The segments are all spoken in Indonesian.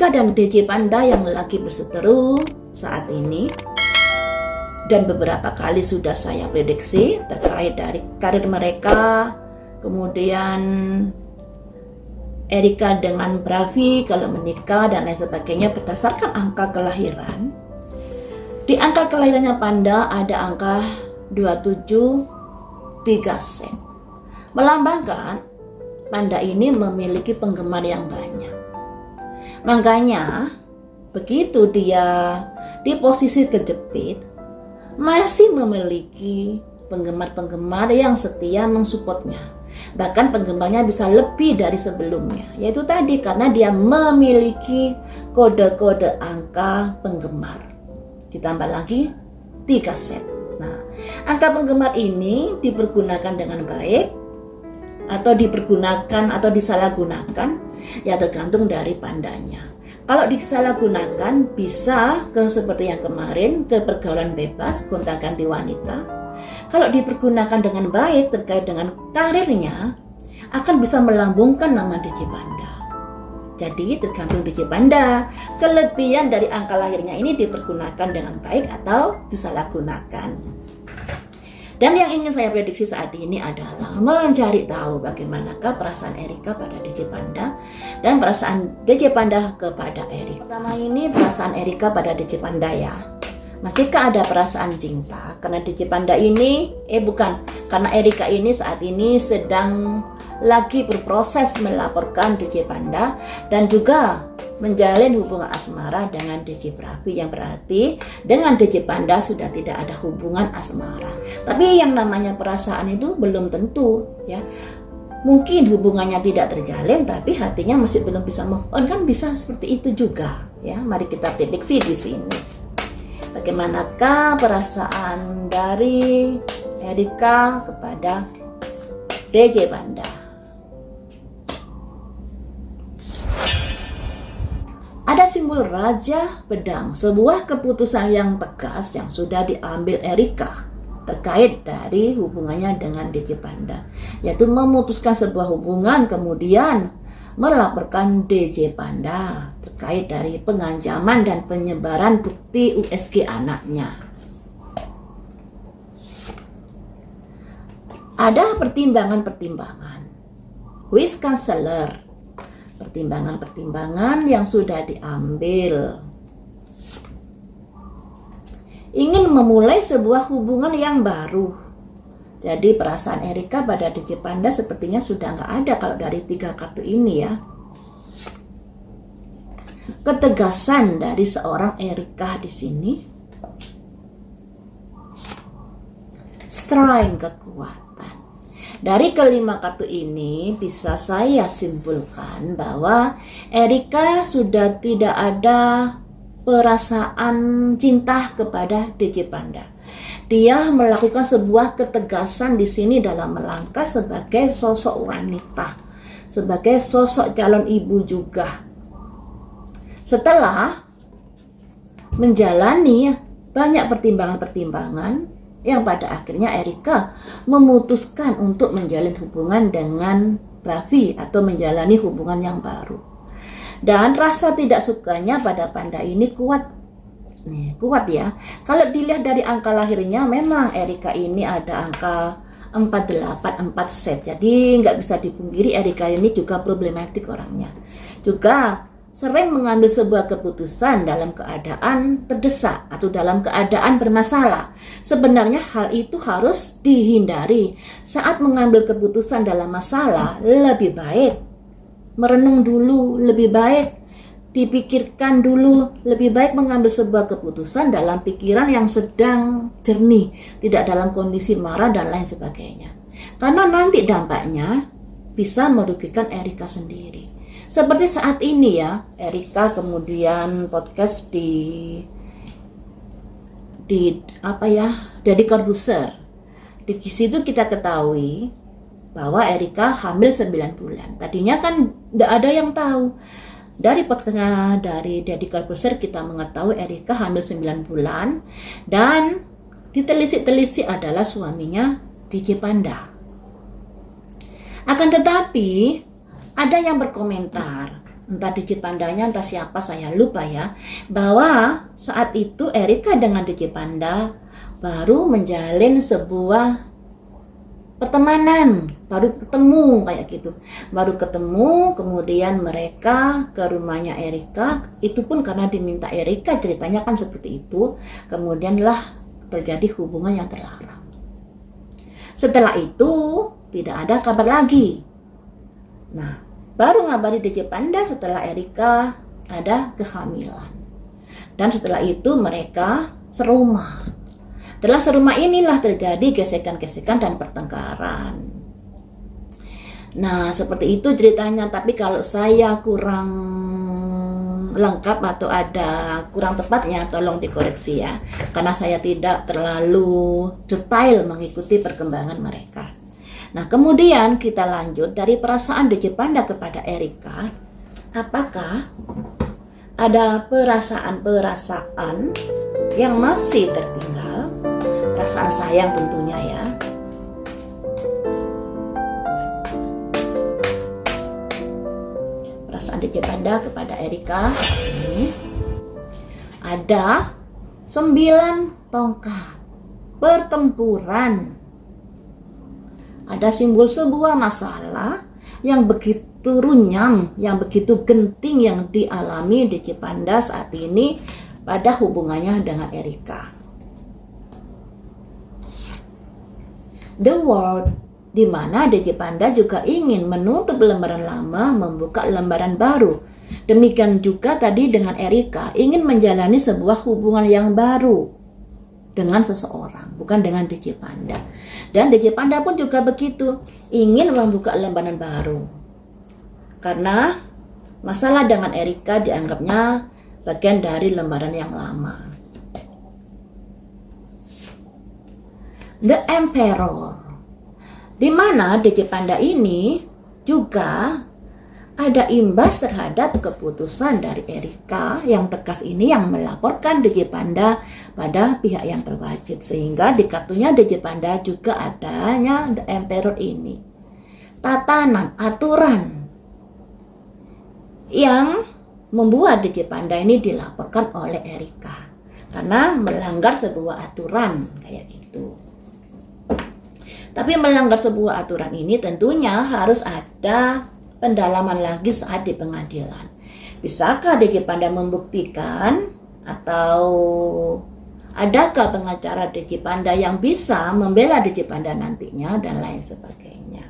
Erika dan DJ Panda yang lagi berseteru saat ini, dan beberapa kali sudah saya prediksi terkait dari karir mereka, kemudian Erika dengan Bravi kalau menikah dan lain sebagainya berdasarkan angka kelahiran. Di angka kelahirannya Panda ada angka 27 set, melambangkan Panda ini memiliki penggemar yang banyak. Makanya begitu dia di posisi kejepit masih memiliki penggemar-penggemar yang setia mensupportnya. Bahkan penggemarnya bisa lebih dari sebelumnya. Yaitu tadi karena dia memiliki kode-kode angka penggemar. Ditambah lagi 3 set. Nah, angka penggemar ini dipergunakan dengan baik atau dipergunakan atau disalahgunakan, ya tergantung dari pandanya. Kalau disalahgunakan bisa ke seperti yang kemarin, ke pergaulan bebas, gonta-ganti wanita. Kalau dipergunakan dengan baik terkait dengan karirnya, akan bisa melambungkan nama DJ Panda. Jadi tergantung DJ Panda, kelebihan dari angka lahirnya ini dipergunakan dengan baik atau disalahgunakan. Dan yang ingin saya prediksi saat ini adalah mencari tahu bagaimanakah perasaan Erika pada DJ Panda dan perasaan DJ Panda kepada Erika. Pertama ini perasaan Erika pada DJ Panda ya. Masihkah ada perasaan cinta? Karena DJ Panda ini, karena Erika ini saat ini sedang lagi berproses melaporkan DJ Panda dan juga menjalin hubungan asmara dengan DJ Bravi, yang berarti dengan DJ Panda sudah tidak ada hubungan asmara. Tapi yang namanya perasaan itu belum tentu ya. Mungkin hubungannya tidak terjalin tapi hatinya masih belum bisa move on, kan bisa seperti itu juga ya. Mari kita prediksi di sini. Bagaimanakah perasaan dari Erika kepada DJ Panda? Ada simbol Raja Pedang, sebuah keputusan yang tegas yang sudah diambil Erika terkait dari hubungannya dengan DJ Panda, yaitu memutuskan sebuah hubungan kemudian melaporkan DJ Panda terkait dari pengancaman dan penyebaran bukti USG anaknya. Ada pertimbangan-pertimbangan, wis counselor, pertimbangan-pertimbangan yang sudah diambil. Ingin memulai sebuah hubungan yang baru. Jadi perasaan Erika pada DJ Panda sepertinya sudah nggak ada kalau dari 3 kartu ini ya. Ketegasan dari seorang Erika di sini. Strength, kekuatan. Dari kelima kartu ini bisa saya simpulkan bahwa Erika sudah tidak ada perasaan cinta kepada DJ Panda. Dia melakukan sebuah ketegasan di sini dalam melangkah sebagai sosok wanita, sebagai sosok calon ibu juga. Setelah menjalani banyak pertimbangan-pertimbangan, yang pada akhirnya Erika memutuskan untuk menjalin hubungan dengan Bravi atau menjalani hubungan yang baru. Dan rasa tidak sukanya pada Panda ini kuat ya. Kalau dilihat dari angka lahirnya, memang Erika ini ada angka 48, 4 set. Jadi nggak bisa dipungkiri Erika ini juga problematik orangnya. Juga sering mengambil sebuah keputusan dalam keadaan terdesak atau dalam keadaan bermasalah. Sebenarnya hal itu harus dihindari. Saat mengambil keputusan dalam masalah, lebih baik merenung dulu, lebih baik dipikirkan dulu, lebih baik mengambil sebuah keputusan dalam pikiran yang sedang jernih, tidak dalam kondisi marah dan lain sebagainya. Karena nanti dampaknya bisa merugikan Erika sendiri. Seperti saat ini ya, Erika kemudian podcast di Deddy Corbuzier. Di situ kita ketahui bahwa Erika hamil 9 bulan. Tadinya kan tidak ada yang tahu. Dari podcastnya dari Deddy Corbuzier kita mengetahui Erika hamil 9 bulan dan ditelisik-telisik adalah suaminya DJ Panda. Akan tetapi ada yang berkomentar, entah DJ Pandanya entah siapa saya lupa ya, bahwa saat itu Erika dengan DJ Panda baru menjalin sebuah pertemanan, baru ketemu kayak gitu, baru ketemu, kemudian mereka ke rumahnya Erika, itu pun karena diminta Erika, ceritanya kan seperti itu, kemudianlah terjadi hubungan yang terlarang. Setelah itu tidak ada kabar lagi. Nah, baru ngabari DJ Panda setelah Erika ada kehamilan, dan setelah itu mereka serumah. Dalam serumah inilah terjadi gesekan-gesekan dan pertengkaran. Nah, seperti itu ceritanya. Tapi kalau saya kurang lengkap atau ada kurang tepatnya, tolong dikoreksi ya. Karena saya tidak terlalu detail mengikuti perkembangan mereka. Nah, kemudian kita lanjut dari perasaan DJ Panda kepada Erika. Apakah ada perasaan-perasaan yang masih tertinggal? Perasaan sayang tentunya ya. Perasaan DJ Panda kepada Erika ini ada 9 tongkat pertempuran. Ada simbol sebuah masalah yang begitu runyam, yang begitu genting yang dialami DJ Panda saat ini pada hubungannya dengan Erika. The World, di mana DJ Panda juga ingin menutup lembaran lama, membuka lembaran baru. Demikian juga tadi dengan Erika, ingin menjalani sebuah hubungan yang baru dengan seseorang, bukan dengan DJ Panda. Dan DJ Panda pun juga begitu, ingin membuka lembaran baru. Karena masalah dengan Erika dianggapnya bagian dari lembaran yang lama. The Emperor, di mana DJ Panda ini juga ada imbas terhadap keputusan dari Erika yang tegas ini, yang melaporkan DJ Panda pada pihak yang berwajib, sehingga di kartunya DJ Panda juga adanya The Emperor ini, tatanan, aturan yang membuat DJ Panda ini dilaporkan oleh Erika karena melanggar sebuah aturan kayak gitu. Tapi melanggar sebuah aturan ini tentunya harus ada pendalaman lagi saat di pengadilan. Bisakah DJ Panda membuktikan, atau adakah pengacara DJ Panda yang bisa membela DJ Panda nantinya, dan lain sebagainya.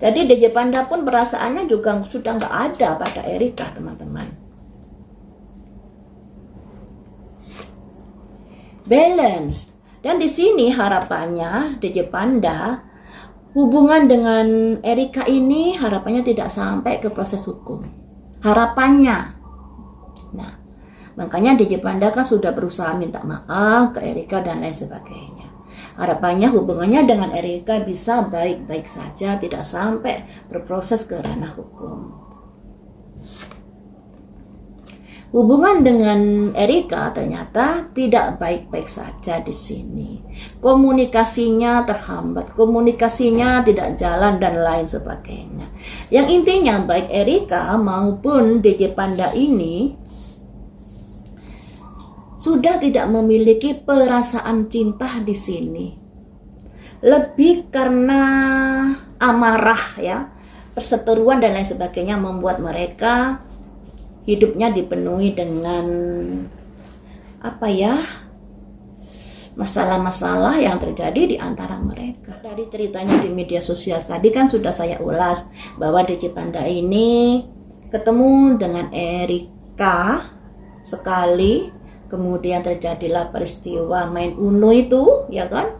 Jadi DJ Panda pun perasaannya juga sudah nggak ada pada Erika, teman-teman. Balance. Dan di sini harapannya DJ Panda, hubungan dengan Erika ini harapannya tidak sampai ke proses hukum. Harapannya. Nah, makanya DJ Panda kan sudah berusaha minta maaf ke Erika dan lain sebagainya. Harapannya hubungannya dengan Erika bisa baik-baik saja, tidak sampai berproses ke ranah hukum. Hubungan dengan Erika ternyata tidak baik-baik saja di sini. Komunikasinya terhambat, komunikasinya tidak jalan dan lain sebagainya. Yang intinya baik Erika maupun DJ Panda ini sudah tidak memiliki perasaan cinta di sini. Lebih karena amarah ya, perseteruan dan lain sebagainya membuat mereka hidupnya dipenuhi dengan masalah-masalah yang terjadi di antara mereka. Dari ceritanya di media sosial tadi kan sudah saya ulas bahwa DJ Panda ini ketemu dengan Erika sekali, kemudian terjadilah peristiwa main Uno itu, ya kan?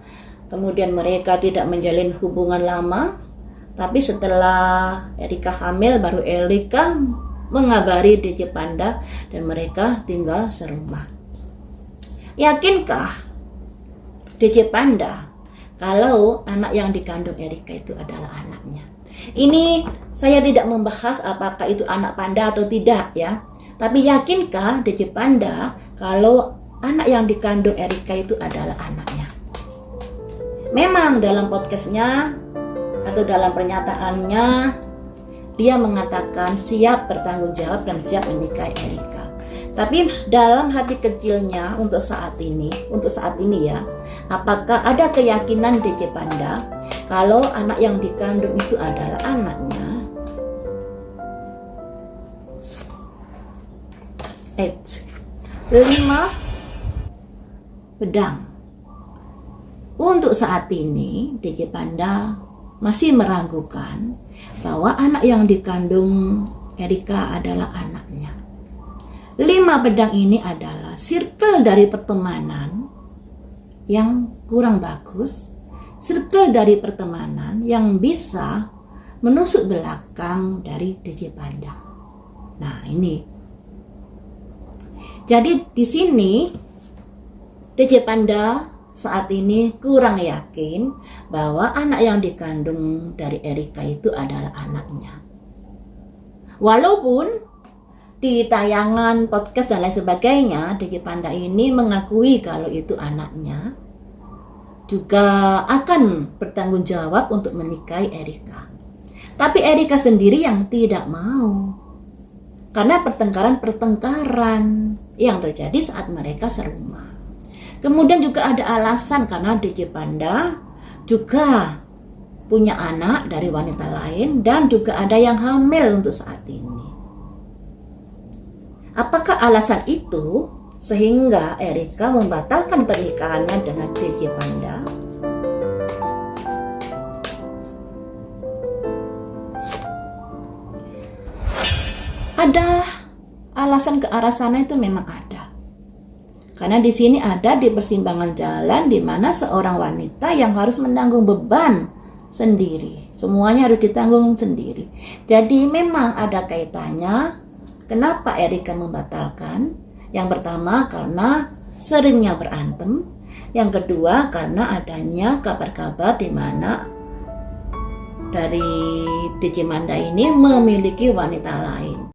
Kemudian mereka tidak menjalin hubungan lama, tapi setelah Erika hamil baru Erika mengabari DJ Panda dan mereka tinggal serumah. Yakinkah DJ Panda kalau anak yang dikandung Erika itu adalah anaknya? Ini saya tidak membahas apakah itu anak Panda atau tidak ya. Tapi yakinkah DJ Panda kalau anak yang dikandung Erika itu adalah anaknya? Memang dalam podcastnya atau dalam pernyataannya dia mengatakan siap bertanggung jawab dan siap menikahi Erika. Tapi dalam hati kecilnya untuk saat ini ya, apakah ada keyakinan DJ Panda kalau anak yang dikandung itu adalah anaknya? 5 pedang. Untuk saat ini DJ Panda masih meragukan bahwa anak yang dikandung Erika adalah anaknya. 5 pedang ini adalah circle dari pertemanan yang kurang bagus, circle dari pertemanan yang bisa menusuk belakang dari DJ Panda. Nah, ini. Jadi di sini DJ Panda saat ini kurang yakin bahwa anak yang dikandung dari Erika itu adalah anaknya. Walaupun di tayangan podcast dan lain sebagainya, DJ Panda ini mengakui kalau itu anaknya, juga akan bertanggung jawab untuk menikahi Erika. Tapi Erika sendiri yang tidak mau. Karena pertengkaran yang terjadi saat mereka serumah. Kemudian juga ada alasan karena DJ Panda juga punya anak dari wanita lain dan juga ada yang hamil untuk saat ini. Apakah alasan itu sehingga Erika membatalkan pernikahannya dengan DJ Panda? Ada alasan ke arah sana, itu memang ada. Karena di sini ada di persimpangan jalan di mana seorang wanita yang harus menanggung beban sendiri. Semuanya harus ditanggung sendiri. Jadi memang ada kaitannya kenapa Erika membatalkan. Yang pertama karena seringnya berantem. Yang kedua karena adanya kabar-kabar di mana dari DJ Panda ini memiliki wanita lain.